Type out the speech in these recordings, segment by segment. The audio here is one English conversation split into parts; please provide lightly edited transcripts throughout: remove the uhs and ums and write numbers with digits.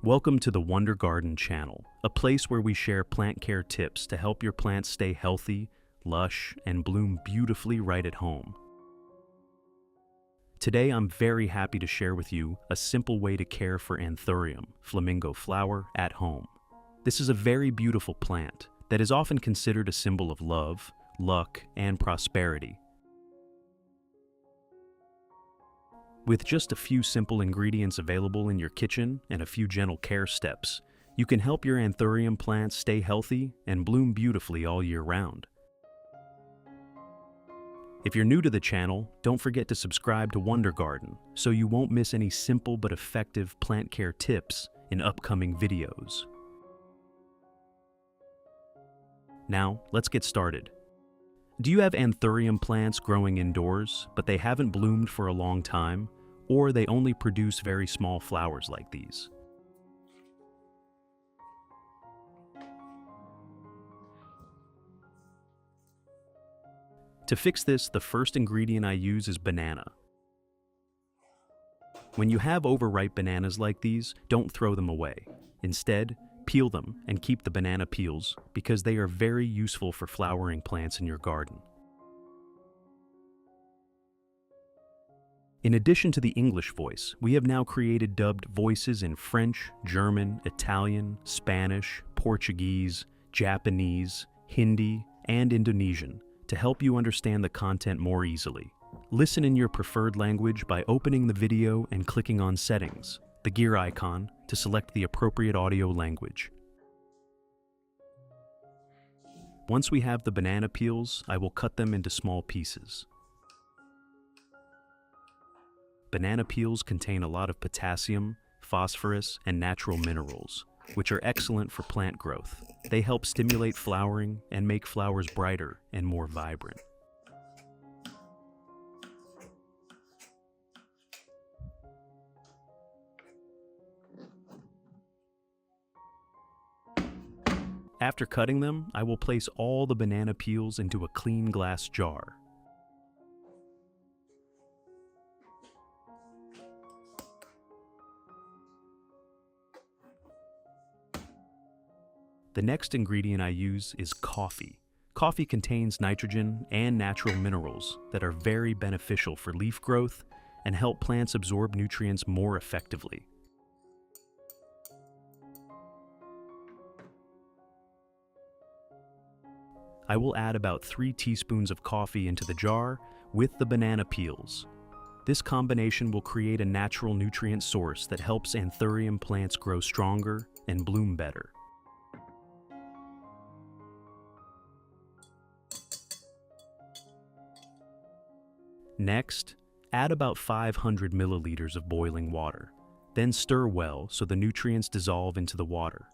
Welcome to the Wonder Garden channel, a place where we share plant care tips to help your plants stay healthy, lush, and bloom beautifully right at home. Today I'm very happy to share with you a simple way to care for Anthurium, flamingo flower, at home. This is a very beautiful plant that is often considered a symbol of love, luck, and prosperity. With just a few simple ingredients available in your kitchen and a few gentle care steps, you can help your Anthurium plants stay healthy and bloom beautifully all year round. If you're new to the channel, don't forget to subscribe to Wonder Garden so you won't miss any simple but effective plant care tips in upcoming videos. Now, let's get started. Do you have Anthurium plants growing indoors, but they haven't bloomed for a long time, or they only produce very small flowers like these? To fix this, the first ingredient I use is banana. When you have overripe bananas like these, don't throw them away. Instead, peel them and keep the banana peels because they are very useful for flowering plants in your garden. In addition to the English voice, we have now created dubbed voices in French, German, Italian, Spanish, Portuguese, Japanese, Hindi, and Indonesian to help you understand the content more easily. Listen in your preferred language by opening the video and clicking on Settings, the gear icon, to select the appropriate audio language. Once we have the banana peels, I will cut them into small pieces. Banana peels contain a lot of potassium, phosphorus, and natural minerals, which are excellent for plant growth. They help stimulate flowering and make flowers brighter and more vibrant. After cutting them, I will place all the banana peels into a clean glass jar. The next ingredient I use is coffee. Coffee contains nitrogen and natural minerals that are very beneficial for leaf growth and help plants absorb nutrients more effectively. I will add about 3 teaspoons of coffee into the jar with the banana peels. This combination will create a natural nutrient source that helps Anthurium plants grow stronger and bloom better. Next, add about 500 milliliters of boiling water. Then stir well so the nutrients dissolve into the water.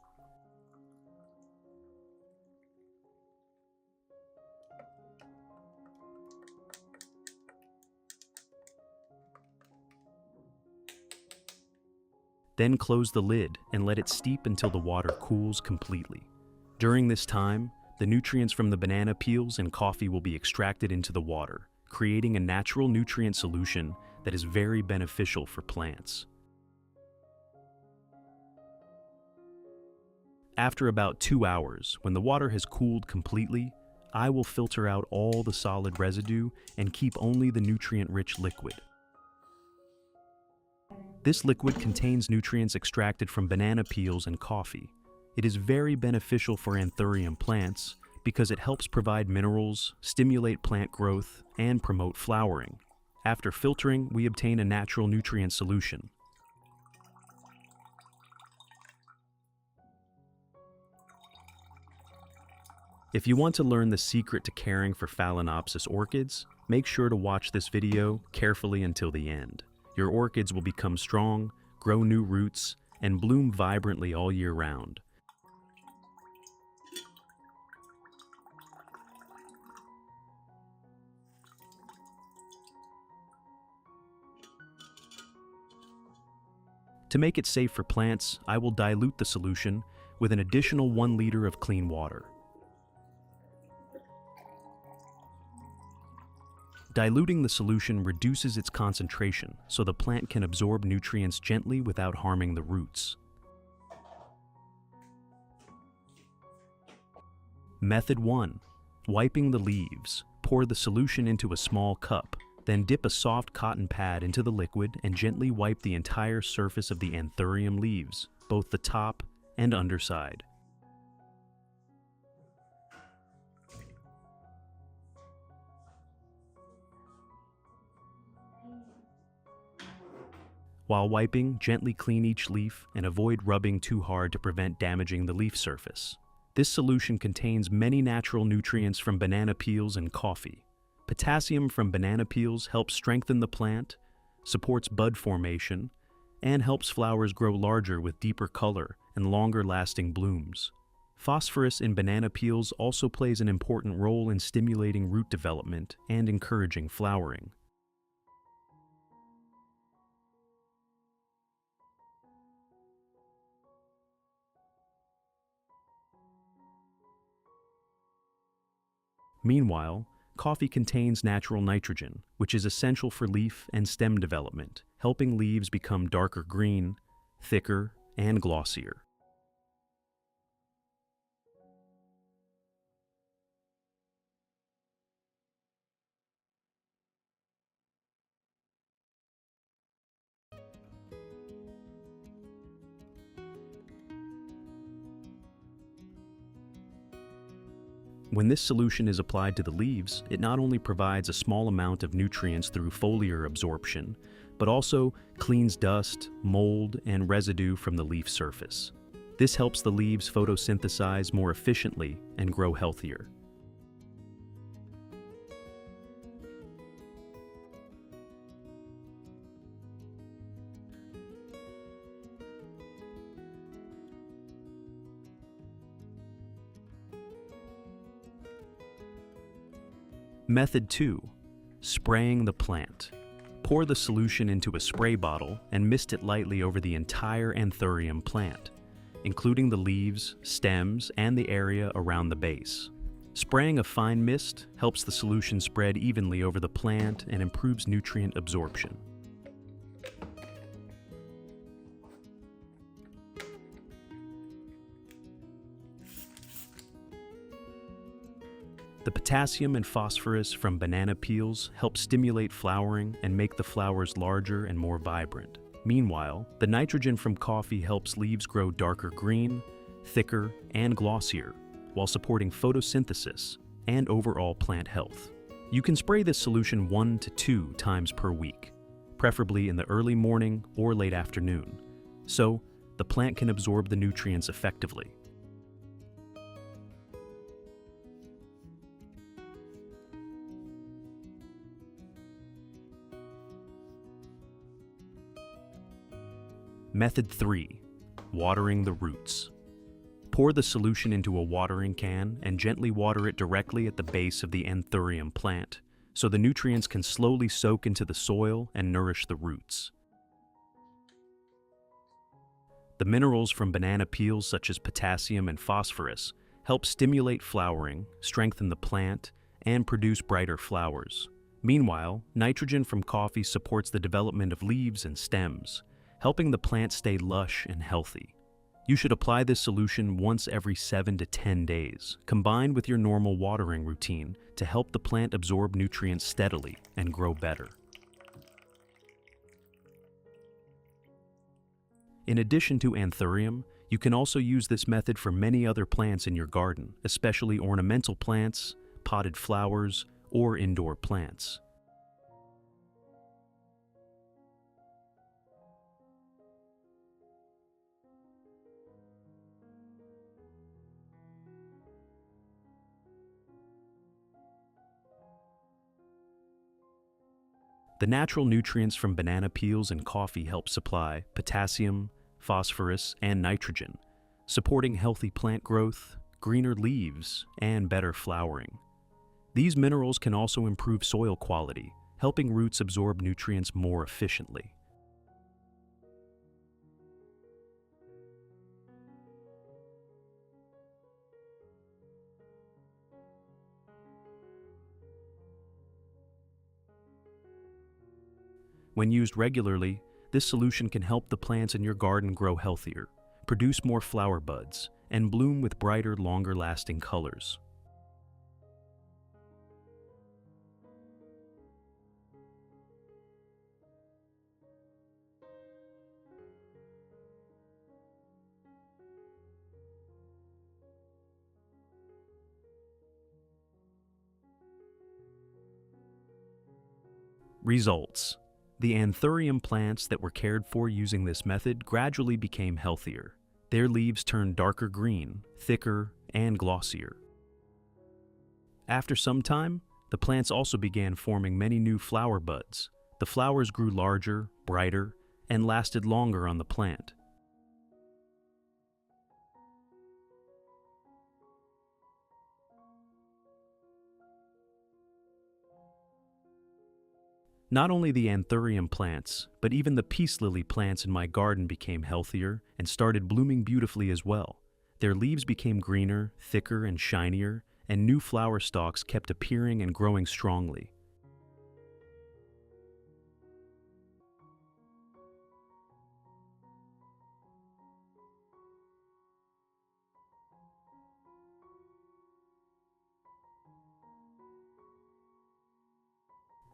Then close the lid and let it steep until the water cools completely. During this time, the nutrients from the banana peels and coffee will be extracted into the water, creating a natural nutrient solution that is very beneficial for plants. After about 2 hours, when the water has cooled completely, I will filter out all the solid residue and keep only the nutrient-rich liquid. This liquid contains nutrients extracted from banana peels and coffee. It is very beneficial for Anthurium plants because it helps provide minerals, stimulate plant growth, and promote flowering. After filtering, we obtain a natural nutrient solution. If you want to learn the secret to caring for Phalaenopsis orchids, make sure to watch this video carefully until the end. Your orchids will become strong, grow new roots, and bloom vibrantly all year round. To make it safe for plants, I will dilute the solution with an additional 1 liter of clean water. Diluting the solution reduces its concentration so the plant can absorb nutrients gently without harming the roots. Method 1. Wiping the leaves. Pour the solution into a small cup. Then dip a soft cotton pad into the liquid and gently wipe the entire surface of the Anthurium leaves, both the top and underside. While wiping, gently clean each leaf and avoid rubbing too hard to prevent damaging the leaf surface. This solution contains many natural nutrients from banana peels and coffee. Potassium from banana peels helps strengthen the plant, supports bud formation, and helps flowers grow larger with deeper color and longer-lasting blooms. Phosphorus in banana peels also plays an important role in stimulating root development and encouraging flowering. Meanwhile, coffee contains natural nitrogen, which is essential for leaf and stem development, helping leaves become darker green, thicker, and glossier. When this solution is applied to the leaves, it not only provides a small amount of nutrients through foliar absorption, but also cleans dust, mold, and residue from the leaf surface. This helps the leaves photosynthesize more efficiently and grow healthier. Method 2. Spraying the plant. Pour the solution into a spray bottle and mist it lightly over the entire Anthurium plant, including the leaves, stems, and the area around the base. Spraying a fine mist helps the solution spread evenly over the plant and improves nutrient absorption. The potassium and phosphorus from banana peels help stimulate flowering and make the flowers larger and more vibrant. Meanwhile, the nitrogen from coffee helps leaves grow darker green, thicker, and glossier, while supporting photosynthesis and overall plant health. You can spray this solution 1 to 2 times per week, preferably in the early morning or late afternoon, so the plant can absorb the nutrients effectively. Method 3. Watering the roots. Pour the solution into a watering can and gently water it directly at the base of the Anthurium plant, so the nutrients can slowly soak into the soil and nourish the roots. The minerals from banana peels such as potassium and phosphorus help stimulate flowering, strengthen the plant, and produce brighter flowers. Meanwhile, nitrogen from coffee supports the development of leaves and stems, helping the plant stay lush and healthy. You should apply this solution once every 7 to 10 days, combined with your normal watering routine to help the plant absorb nutrients steadily and grow better. In addition to Anthurium, you can also use this method for many other plants in your garden, especially ornamental plants, potted flowers, or indoor plants. The natural nutrients from banana peels and coffee help supply potassium, phosphorus, and nitrogen, supporting healthy plant growth, greener leaves, and better flowering. These minerals can also improve soil quality, helping roots absorb nutrients more efficiently. When used regularly, this solution can help the plants in your garden grow healthier, produce more flower buds, and bloom with brighter, longer-lasting colors. Results: the Anthurium plants that were cared for using this method gradually became healthier. Their leaves turned darker green, thicker, and glossier. After some time, the plants also began forming many new flower buds. The flowers grew larger, brighter, and lasted longer on the plant. Not only the Anthurium plants, but even the peace lily plants in my garden became healthier and started blooming beautifully as well. Their leaves became greener, thicker, and shinier, and new flower stalks kept appearing and growing strongly.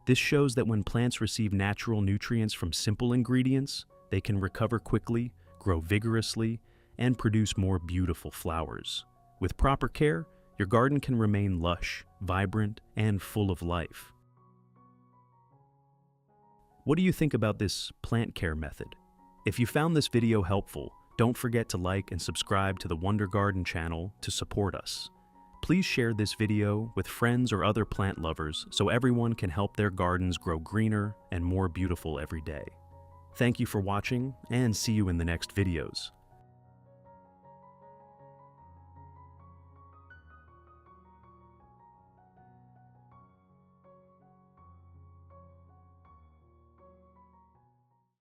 This shows that when plants receive natural nutrients from simple ingredients, they can recover quickly, grow vigorously, and produce more beautiful flowers. With proper care, your garden can remain lush, vibrant, and full of life. What do you think about this plant care method? If you found this video helpful, don't forget to like and subscribe to the Wonder Garden channel to support us. Please share this video with friends or other plant lovers so everyone can help their gardens grow greener and more beautiful every day. Thank you for watching, and see you in the next videos.